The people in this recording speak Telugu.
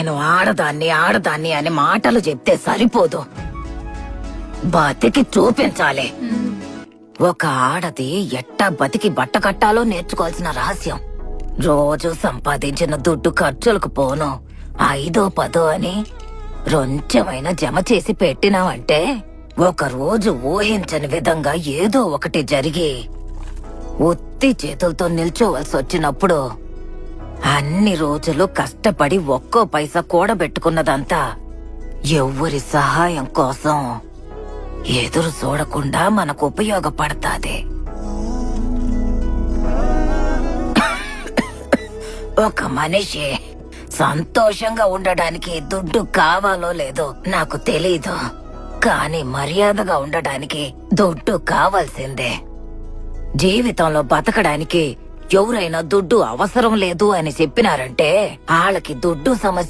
నేను ఆడదాన్ని అని మాటలు చెప్తే సరిపోదు, బతికి చూపించాలి. ఒక ఆడది ఎట్టా బతికి బట్ట కట్టాలో నేర్చుకోవాల్సిన రహస్యం. రోజు సంపాదించిన దుడ్డు ఖర్చులకు పోను 5-10 అని రొంచెమైనా జమ చేసి పెట్టినావంటే ఒక రోజు ఊహించని విధంగా ఏదో ఒకటి జరిగి ఉత్తి చేతులతో నిల్చోవలసి వచ్చినప్పుడు అన్ని రోజులు కష్టపడి ఒక్కో పైసా కూడబెట్టుకున్నదంతా ఎవ్వరి సహాయం కోసం ఎదురు చూడకుండా మనకు ఉపయోగపడతాది. ఒక మనిషి సంతోషంగా ఉండడానికి దుడ్డు కావాలో లేదో నాకు తెలీదు, కానీ మర్యాదగా ఉండడానికి దుడ్డు కావాల్సిందే. జీవితంలో బతకడానికి ఎవరైనా దుడ్డు అవసరం లేదు అని చెప్పినారంటే వాళ్ళకి దుడ్డు సమస్య